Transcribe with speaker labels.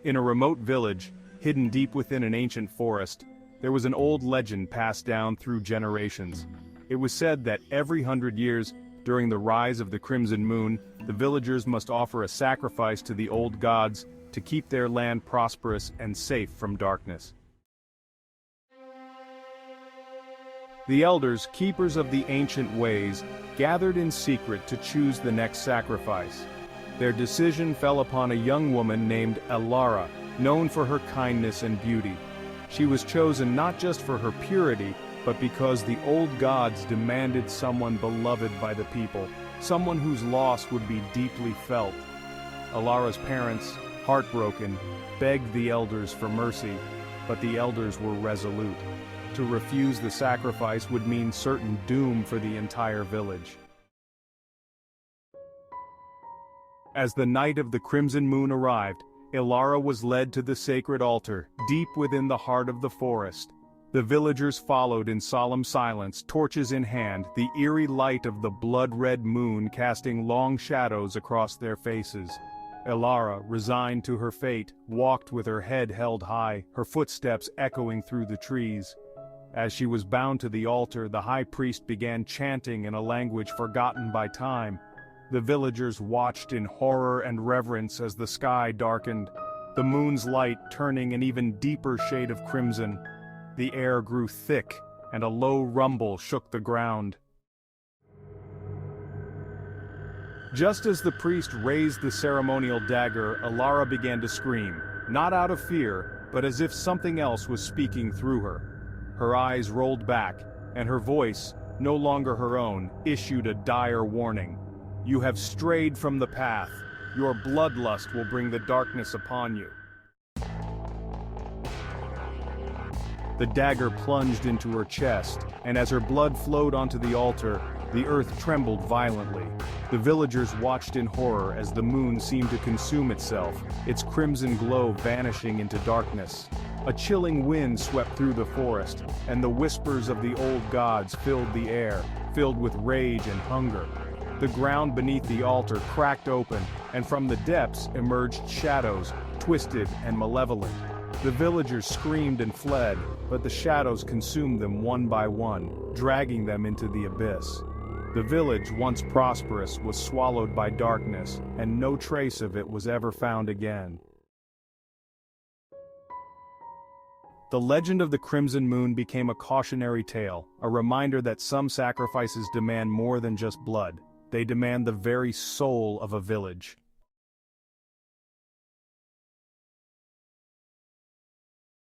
Speaker 1: In a remote village, hidden deep within an ancient forest, there was an old legend passed down through generations. It was said that every 100 years, during the rise of the crimson moon, the villagers must offer a sacrifice to the old gods to keep their land prosperous and safe from darkness. The elders, keepers of the ancient ways, gathered in secret to choose the next sacrifice. Their decision fell upon a young woman named Elara, known for her kindness and beauty. She was chosen not just for her purity, but because the old gods demanded someone beloved by the people, someone whose loss would be deeply felt. Elara's parents, heartbroken, begged the elders for mercy, but the elders were resolute. To refuse the sacrifice would mean certain doom for the entire village. As the night of the crimson moon arrived, Elara was led to the sacred altar, deep within the heart of the forest. The villagers followed in solemn silence, torches in hand, the eerie light of the blood-red moon casting long shadows across their faces. Elara, resigned to her fate, walked with her head held high, her footsteps echoing through the trees. As she was bound to the altar, the high priest began chanting in a language forgotten by time. The villagers watched in horror and reverence as the sky darkened, the moon's light turning an even deeper shade of crimson. The air grew thick, and a low rumble shook the ground. Just as the priest raised the ceremonial dagger, Elara began to scream, not out of fear, but as if something else was speaking through her. Her eyes rolled back, and her voice, no longer her own, issued a dire warning. "You have strayed from the path. Your bloodlust will bring the darkness upon you." The dagger plunged into her chest, and as her blood flowed onto the altar, the earth trembled violently. The villagers watched in horror as the moon seemed to consume itself, its crimson glow vanishing into darkness. A chilling wind swept through the forest, and the whispers of the old gods filled the air, filled with rage and hunger. The ground beneath the altar cracked open, and from the depths emerged shadows, twisted and malevolent. The villagers screamed and fled, but the shadows consumed them one by one, dragging them into the abyss. The village, once prosperous, was swallowed by darkness, and no trace of it was ever found again. The legend of the Crimson Moon became a cautionary tale, a reminder that some sacrifices demand more than just blood. They demand the very soul of a village.